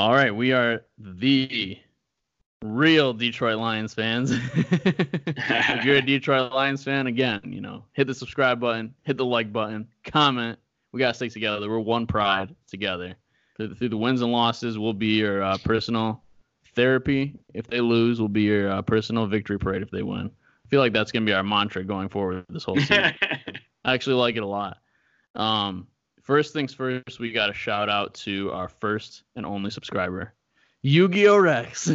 All right, we are the real Detroit Lions fans. If you're a Detroit Lions fan, again, hit the subscribe button, hit the like button, comment. We got to stick together. We're one pride together. Through the wins and losses, we'll be your personal therapy. If they lose, we'll be your personal victory parade if they win. I feel like that's going to be our mantra going forward this whole season. I actually like it a lot. First things first, we got to shout out to our first and only subscriber, Yu-Gi-Oh! Rex.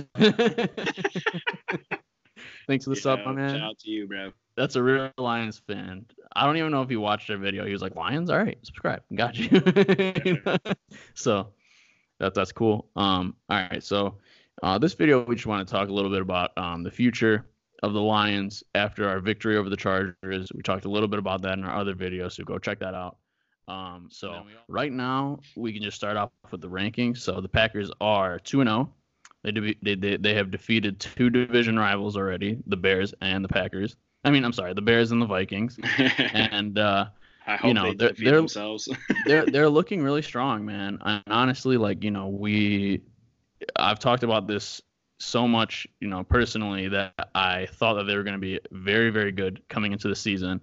Thanks for the sub, my man. Shout out to you, bro. That's a real Lions fan. I don't even know if he watched our video. He was like, Lions? All right, subscribe. Got you. So that's cool. All right, so this video, we just want to talk a little bit about the future of the Lions after our victory over the Chargers. We talked a little bit about that in our other video, so go check that out. So right now, we can just start off with the rankings. So the Packers are 2-0. They have defeated two division rivals already, the Bears and the Packers. The Bears and the Vikings. And I hope they defeat themselves. they're looking really strong, man. And honestly, I've talked about this so much, personally, that I thought that they were going to be very, very good coming into the season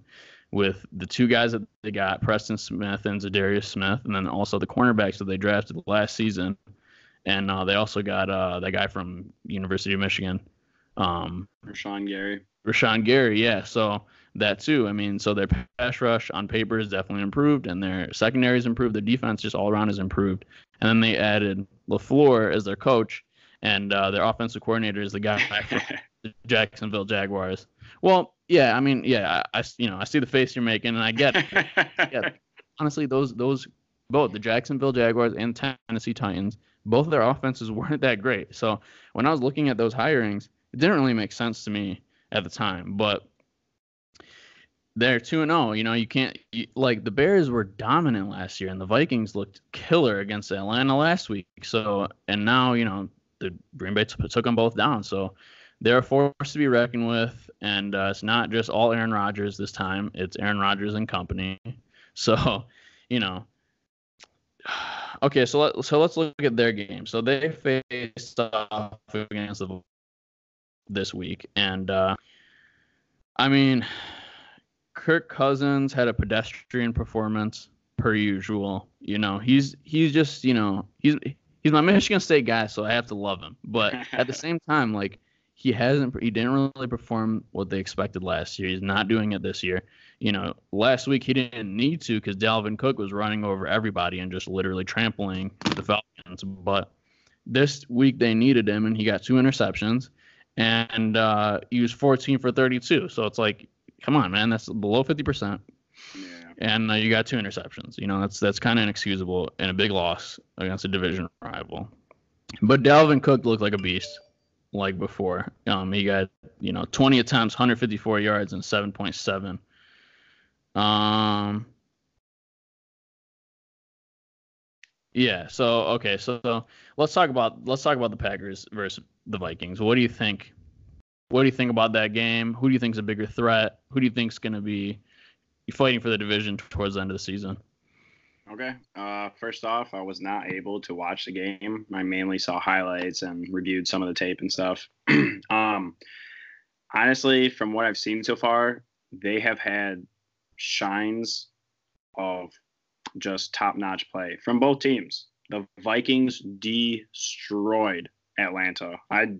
with the two guys that they got, Preston Smith and Zadarius Smith, and then also the cornerbacks that they drafted last season. And they also got that guy from University of Michigan. Rashawn Gary, yeah. So that too. So their pass rush on paper is definitely improved, and their secondary is improved. Their defense just all around is improved. And then they added LaFleur as their coach, and their offensive coordinator is the guy from the Jacksonville Jaguars. Well, yeah, I see the face you're making, and I get it. Yeah, honestly, those both the Jacksonville Jaguars and Tennessee Titans, both of their offenses weren't that great. So when I was looking at those hirings, it didn't really make sense to me at the time. But they're 2-0. You can't the Bears were dominant last year, and the Vikings looked killer against Atlanta last week. So and now the Green Bay took them both down. So they're a force to be reckoned with, and it's not just all Aaron Rodgers this time. It's Aaron Rodgers and company. So, okay, so let's look at their game. So they faced off against this week, and Kirk Cousins had a pedestrian performance per usual. He's just he's my Michigan State guy, so I have to love him. But at the same time, he didn't really perform what they expected last year. He's not doing it this year. Last week he didn't need to because Dalvin Cook was running over everybody and just literally trampling the Falcons. But this week they needed him, and he got 2 interceptions, and he was 14 for 32. So it's like, come on, man, that's below 50%. Yeah. And you got 2 interceptions. That's kind of inexcusable and a big loss against a division rival. But Dalvin Cook looked like a beast. Like before. He got, 20 attempts, 154 yards, and 7.7. Yeah, so let's talk about the Packers versus the Vikings. What do you think? What do you think about that game? Who do you think is a bigger threat? Who do you think is going to be fighting for the division towards the end of the season? Okay. First off, I was not able to watch the game. I mainly saw highlights and reviewed some of the tape and stuff. Honestly, from what I've seen so far, they have had shines of just top-notch play from both teams. The Vikings destroyed Atlanta. I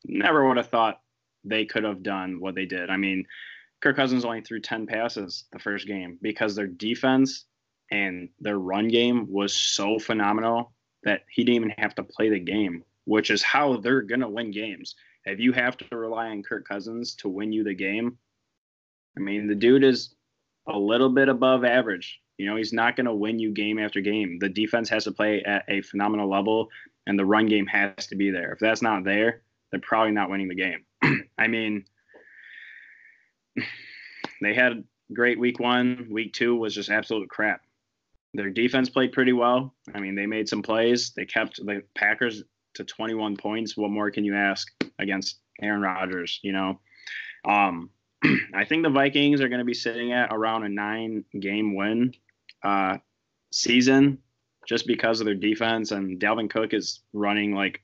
never would have thought they could have done what they did. Kirk Cousins only threw 10 passes the first game because their defense and their run game was so phenomenal that he didn't even have to play the game, which is how they're going to win games. If you have to rely on Kirk Cousins to win you the game, the dude is a little bit above average. He's not going to win you game after game. The defense has to play at a phenomenal level, and the run game has to be there. If that's not there, they're probably not winning the game. They had great week 1. Week 2 was just absolute crap. Their defense played pretty well. They made some plays. They kept the Packers to 21 points. What more can you ask against Aaron Rodgers? I think the Vikings are going to be sitting at around a 9-game win season. just because of their defense. And Dalvin Cook is running like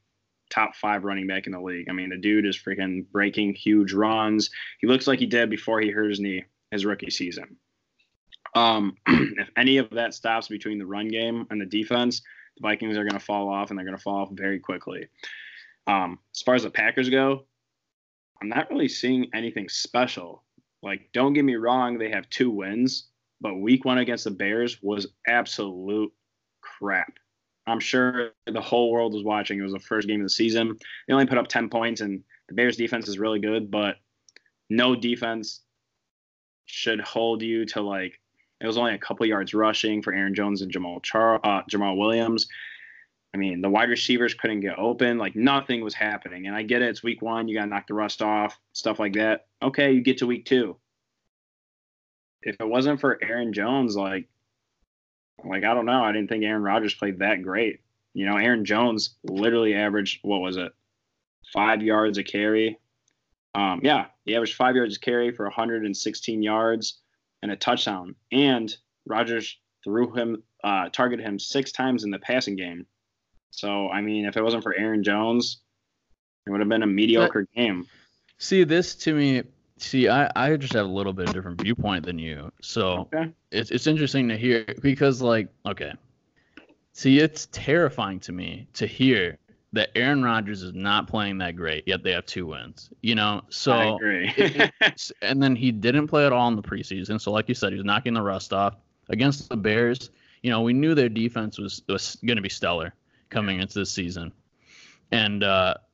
top 5 running back in the league. I mean, the dude is freaking breaking huge runs. He looks like he did before he hurt his knee his rookie season. If any of that stops between the run game and the defense, the Vikings are going to fall off, and they're going to fall off very quickly. As far as the Packers go, I'm not really seeing anything special. Like, don't get me wrong, they have 2 wins, but week 1 against the Bears was absolute crap. I'm sure the whole world was watching. It was the first game of the season. They only put up 10 points, and the Bears defense is really good, but no defense should hold you to, like, it was only a couple yards rushing for Aaron Jones and Jamal Williams. I mean, the wide receivers couldn't get open. Like, nothing was happening. And I get it. It's week 1. You got to knock the rust off, stuff like that. Okay, you get to week 2. If it wasn't for Aaron Jones, like I don't know. I didn't think Aaron Rodgers played that great. You know, Aaron Jones literally averaged, 5 yards a carry. He averaged 5 yards a carry for 116 yards and a touchdown. And Rodgers targeted him 6 times in the passing game. So, I mean, if it wasn't for Aaron Jones, it would have been a mediocre game. See, this to me, I just have a little bit of different viewpoint than you. So Okay. it's interesting to hear because, like, okay. See, it's terrifying to me to hear that Aaron Rodgers is not playing that great, yet they have 2 wins. You know, so I agree. and then he didn't play at all in the preseason. So, like you said, he was knocking the rust off against the Bears. You know, we knew their defense was going to be stellar coming into the season, and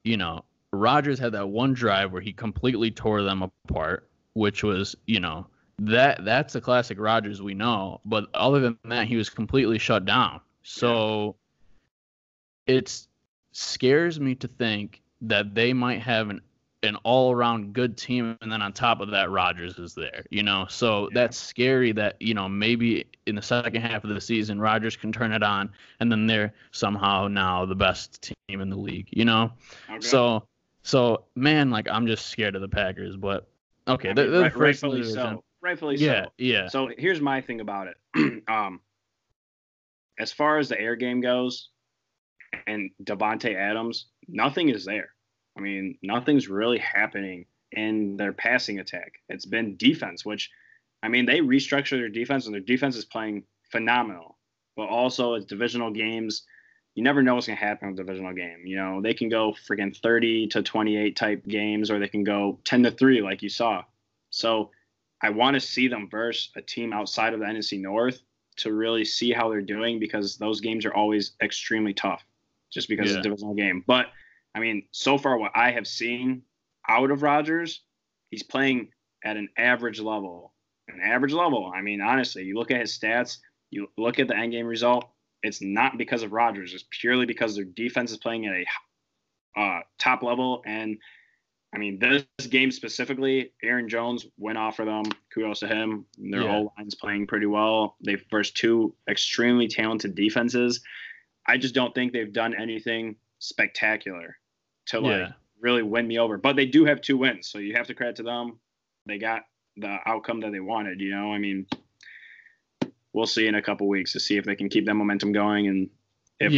you know, Rodgers had that one drive where he completely tore them apart, which was, you know, that's the classic Rodgers we know. But other than that, he was completely shut down. So it scares me to think that they might have an all-around good team, and then on top of that, Rodgers is there, you know? So that's scary that, you know, maybe in the second half of the season, Rodgers can turn it on, and then they're somehow now the best team in the league, you know? Okay. So, man, like, I'm just scared of the Packers, but okay. Rightfully so. Rightfully so. Yeah. So here's my thing about it. As far as the air game goes and Devontae Adams, nothing is there. I mean, nothing's really happening in their passing attack. It's been defense, which, I mean, they restructured their defense, and their defense is playing phenomenal. But also, it's divisional games. You never know what's going to happen in a divisional game. You know, they can go freaking 30-28 type games, or they can go 10-3 like you saw. So I want to see them versus a team outside of the NFC North to really see how they're doing, because those games are always extremely tough just because it's a divisional game. But, I mean, so far what I have seen out of Rodgers, he's playing at an average level. I mean, honestly, you look at his stats, you look at the end game result, it's not because of Rodgers. It's purely because their defense is playing at a top level. And, I mean, this game specifically, Aaron Jones went off for them. Kudos to him. Their whole line's playing pretty well. They versed 2 extremely talented defenses. I just don't think they've done anything spectacular to really win me over. But they do have 2 wins, so you have to credit to them. They got the outcome that they wanted, you know? I mean, we'll see in a couple weeks to see if they can keep that momentum going. And I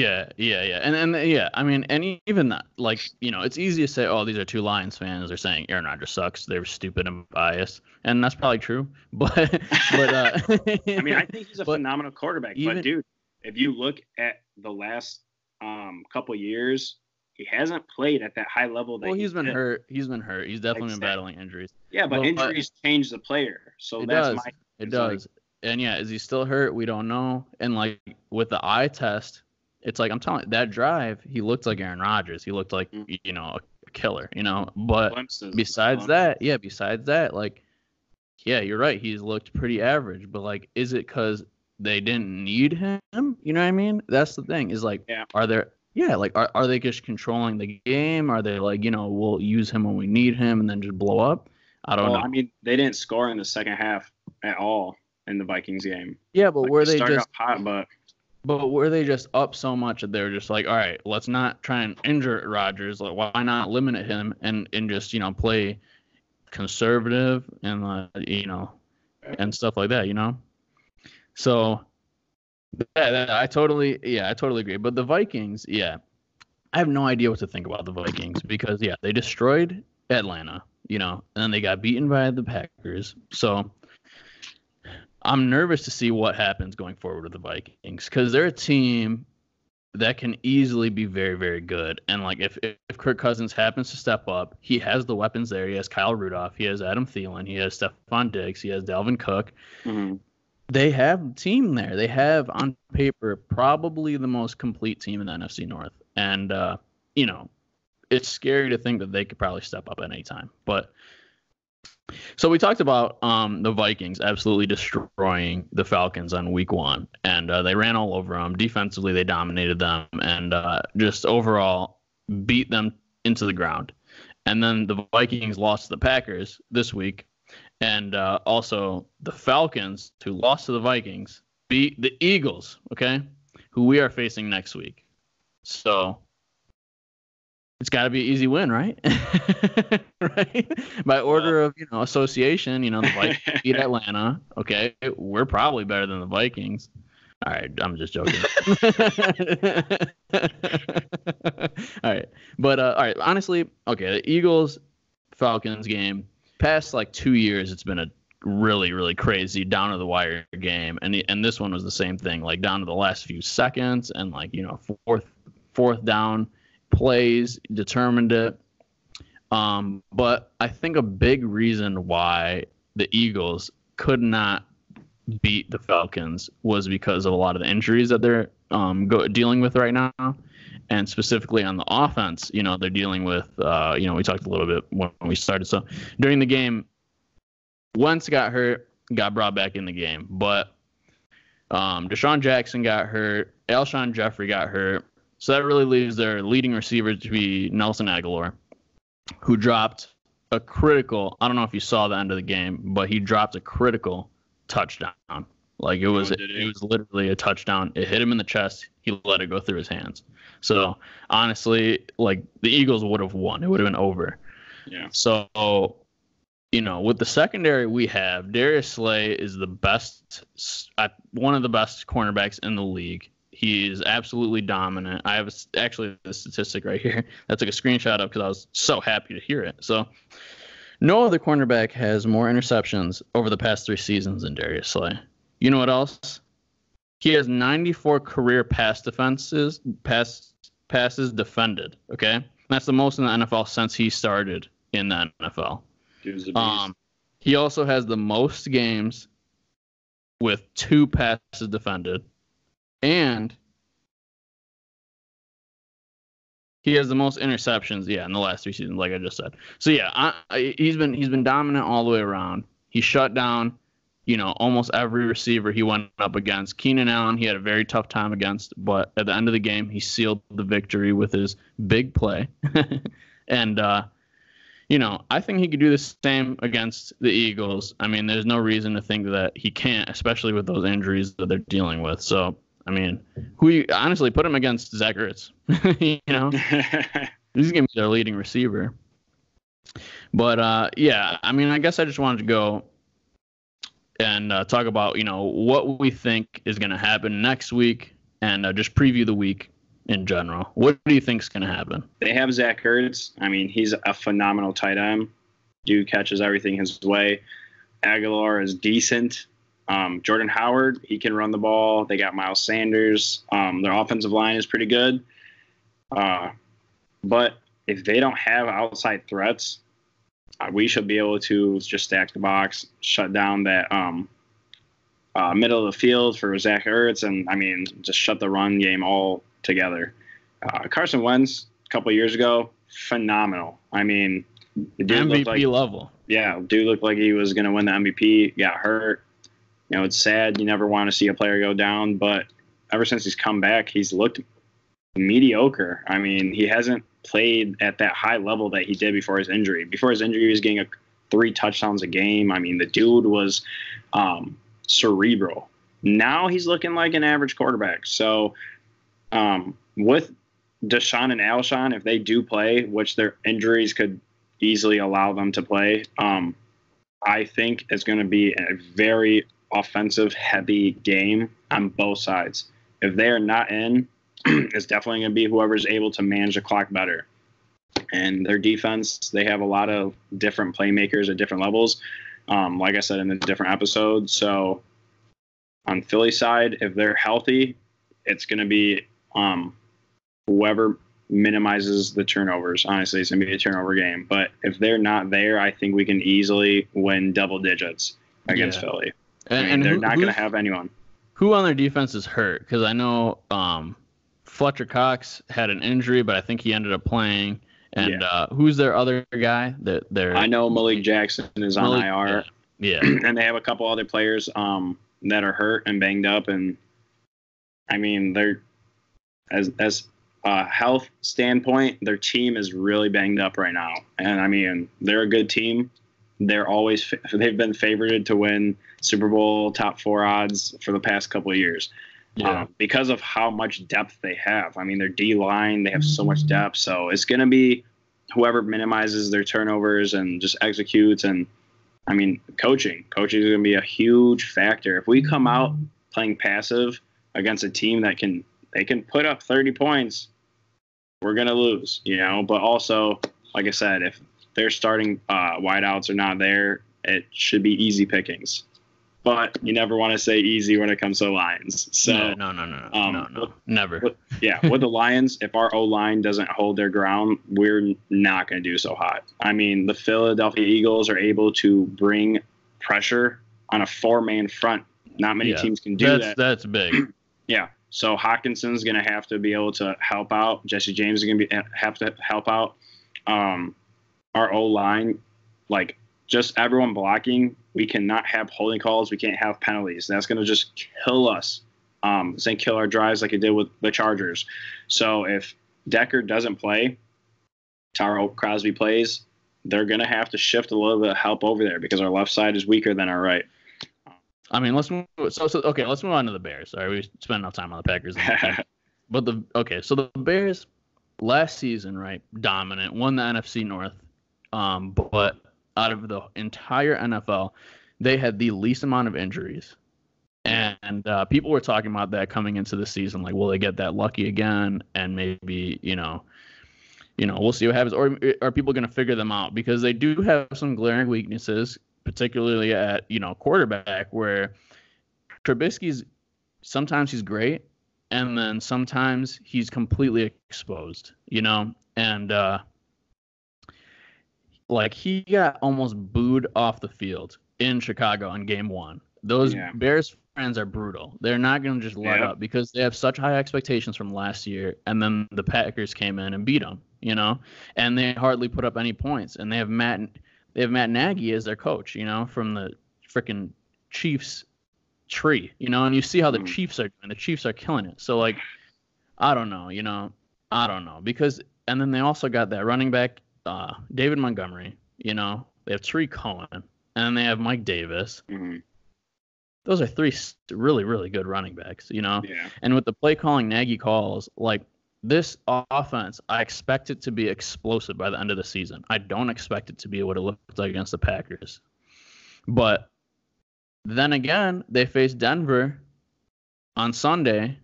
mean, and even that, like, you know, it's easy to say, oh, these are 2 Lions fans. They're saying Aaron Rodgers sucks. They're stupid and biased, and that's probably true. But I mean, I think he's a phenomenal quarterback. But dude, if you look at the last couple years, he hasn't played at that high level. He's been hurt. He's definitely been battling injuries. Yeah, but injuries change the player. So it does. And is he still hurt? We don't know. And like with the eye test, it's like, I'm telling you, that drive, he looked like Aaron Rodgers. He looked like, you know, a killer, you know. But besides that, like, yeah, you're right. He's looked pretty average. But, like, is it because they didn't need him? You know what I mean? That's the thing. Is, like, are they just controlling the game? Are they, like, you know, we'll use him when we need him and then just blow up? I don't know. I mean, they didn't score in the second half at all in the Vikings game. Yeah, but were they just hot, But were they just up so much that they were just like, all right, let's not try and injure Rodgers. Like, why not limit him and just, you know, play conservative and, you know, and stuff like that, you know? So I totally agree. But the Vikings, I have no idea what to think about the Vikings because they destroyed Atlanta, and then they got beaten by the Packers. So I'm nervous to see what happens going forward with the Vikings because they're a team that can easily be very, very good. And like if Kirk Cousins happens to step up, he has the weapons there. He has Kyle Rudolph, he has Adam Thielen, he has Stephon Diggs, he has Dalvin Cook. Mm-hmm. They have a team there. They have on paper probably the most complete team in the NFC North. And it's scary to think that they could probably step up at any time. But so we talked about the Vikings absolutely destroying the Falcons on week 1, and they ran all over them. Defensively, they dominated them and just overall beat them into the ground. And then the Vikings lost to the Packers this week, and also the Falcons, who lost to the Vikings, beat the Eagles, okay, who we are facing next week. So it's got to be an easy win, right? Right? By order of, association, the Vikings beat Atlanta. Okay, we're probably better than the Vikings. All right, I'm just joking. All right, but all right, honestly, okay, the Eagles Falcons game, past like 2 years, it's been a really, really crazy down to the wire game, and this one was the same thing, like down to the last few seconds, and like fourth down plays determined it. But I think a big reason why the Eagles could not beat the Falcons was because of a lot of the injuries that they're dealing with right now. And specifically on the offense, they're dealing with, we talked a little bit when we started. So during the game, Wentz got hurt, got brought back in the game. But Deshaun Jackson got hurt. Alshon Jeffrey got hurt. So that really leaves their leading receiver to be Nelson Aguilar, who dropped a critical, I don't know if you saw the end of the game, but he dropped a critical touchdown. Like it was literally a touchdown. It hit him in the chest. He let it go through his hands. So honestly, like the Eagles would have won. It would have been over. Yeah. So, with the secondary we have, Darius Slay is the best, one of the best cornerbacks in the league. He is absolutely dominant. I have actually the statistic right here. I took a screenshot of because I was so happy to hear it. So no other cornerback has more interceptions over the past 3 seasons than Darius Slay. You know what else? He has 94 career passes defended. Okay, that's the most in the NFL since he started in the NFL. He also has the most games with 2 passes defended. And he has the most interceptions, in the last 3 seasons, like I just said. So he's been dominant all the way around. He shut down, almost every receiver he went up against. Keenan Allen, he had a very tough time against, but at the end of the game, he sealed the victory with his big play. And I think he could do the same against the Eagles. I mean, there's no reason to think that he can't, especially with those injuries that they're dealing with. So. I mean, honestly put him against Zach Ertz? He's going to be their leading receiver. But, I mean, I guess I just wanted to go and talk about, what we think is going to happen next week and just preview the week in general. What do you think is going to happen? They have Zach Ertz. I mean, he's a phenomenal tight end. Dude catches everything his way. Aguilar is decent. Jordan Howard, he can run the ball. They got Miles Sanders. Their offensive line is pretty good. But if they don't have outside threats, we should be able to just stack the box, shut down that middle of the field for Zach Ertz, and, I mean, just shut the run game all together. Carson Wentz, a couple of years ago, phenomenal. I mean, the dude MVP level. Yeah, dude looked like he was going to win the MVP, got hurt. It's sad. You never want to see a player go down, but ever since he's come back, he's looked mediocre. I mean, he hasn't played at that high level that he did before his injury. Before his injury, he was getting 3 touchdowns a game. I mean, the dude was cerebral. Now he's looking like an average quarterback. So with Deshaun and Alshon, if they do play, which their injuries could easily allow them to play, I think it's going to be a very offensive heavy game. on both sides. If they are not in, it's definitely going to be whoever's able to manage the clock better. And their defense, they have a lot of different playmakers at different levels, like I said in the different episodes. So on Philly side, if they're healthy, it's going to be whoever minimizes the turnovers. Honestly, it's going to be a turnover game. But if they're not there, I think we can easily win double digits against Philly. And they're not going to have anyone. Who on their defense is hurt? Because I know Fletcher Cox had an injury, but I think he ended up playing. And who's their other guy? I know Malik Jackson is on IR. Yeah. And they have a couple other players that are hurt and banged up. And, I mean, they're as health standpoint, their team is really banged up right now. And, I mean, they're a good team. They've been favored to win Super Bowl top 4 odds for the past couple of years. Because of how much depth they have. I mean, their D line, they have so much depth. So it's going to be whoever minimizes their turnovers and just executes. And I mean, coaching is going to be a huge factor. If we come out playing passive against a team that can put up 30 points, we're going to lose, but also, like I said, if their starting wideouts are not there, it should be easy pickings. But you never want to say easy when it comes to Lions. So no, never. With the Lions, if our O-line doesn't hold their ground, we're not going to do so hot. I mean, the Philadelphia Eagles are able to bring pressure on a 4-man front. Not many teams can do that. That's big. Yeah. So Hawkinson's going to have to be able to help out. Jesse James is going to have to help out. Our O-line, just everyone blocking. We cannot have holding calls. We can't have penalties. That's going to just kill us. Kill our drives like it did with the Chargers. So if Decker doesn't play, Taro Crosby plays, they're going to have to shift a little bit of help over there because our left side is weaker than our right. I mean, let's move on to the Bears. Sorry, we spent enough time on the Packers. So the Bears last season, right, dominant, won the NFC North, but out of the entire NFL, they had the least amount of injuries. And people were talking about that coming into the season, like, will they get that lucky again? And maybe, we'll see what happens. Or are people going to figure them out? Because they do have some glaring weaknesses, particularly at, quarterback, where Trubisky's sometimes he's great, and then sometimes he's completely exposed, and he got almost booed off the field in Chicago in game 1. Those Bears fans are brutal. They're not going to just let up because they have such high expectations from last year, and then the Packers came in and beat them, and they hardly put up any points. And they have Matt Nagy as their coach, from the freaking Chiefs tree, and you see how the Chiefs are doing. The Chiefs are killing it. So, I don't know because, and then they also got that running back, David Montgomery, they have Tariq Cohen, and then they have Mike Davis. Mm-hmm. Those are 3 really, really good running backs, And with the play calling Nagy calls, this offense, I expect it to be explosive by the end of the season. I don't expect it to be what it looked like against the Packers. But then again, they faced Denver on Sunday,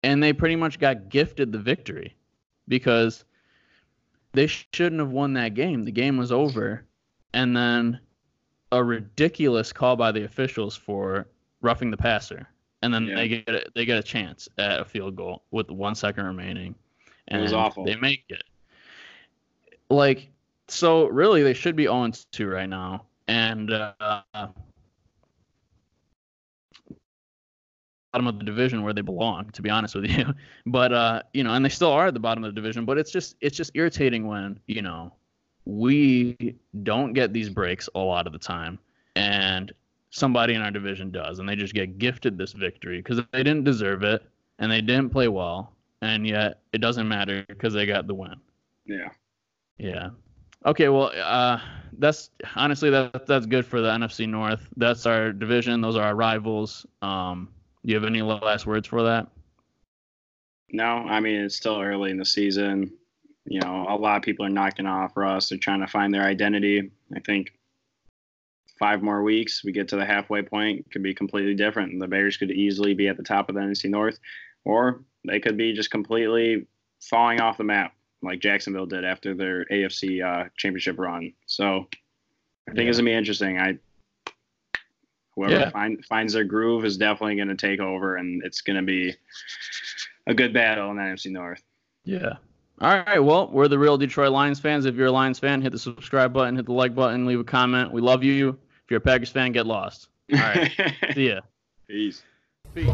and they pretty much got gifted the victory because they shouldn't have won that game. The game was over, and then a ridiculous call by the officials for roughing the passer, and then they get a chance at a field goal with 1 second remaining, and it was awful. They make it. So really, they should be 0-2 right now, and bottom of the division where they belong, to be honest with you. But and they still are at the bottom of the division. But it's just irritating when we don't get these breaks a lot of the time, and somebody in our division does, and they just get gifted this victory because they didn't deserve it and they didn't play well, and yet it doesn't matter because they got the win. Yeah. Okay, well, that's honestly that's good for the NFC North. That's our division. Those are our rivals. You have any last words for that? No, I mean, it's still early in the season. A lot of people are knocking off Russ. They're trying to find their identity. I think 5 more weeks, we get to the halfway point, it could be completely different. The Bears could easily be at the top of the NFC North, or they could be just completely falling off the map like Jacksonville did after their AFC championship run. So I think it's going to be interesting. Whoever finds their groove is definitely going to take over, and it's going to be a good battle in the NFC North. Yeah. All right, well, we're the Real Detroit Lions fans. If you're a Lions fan, hit the subscribe button, hit the like button, leave a comment. We love you. If you're a Packers fan, get lost. All right. See ya. Peace. Peace.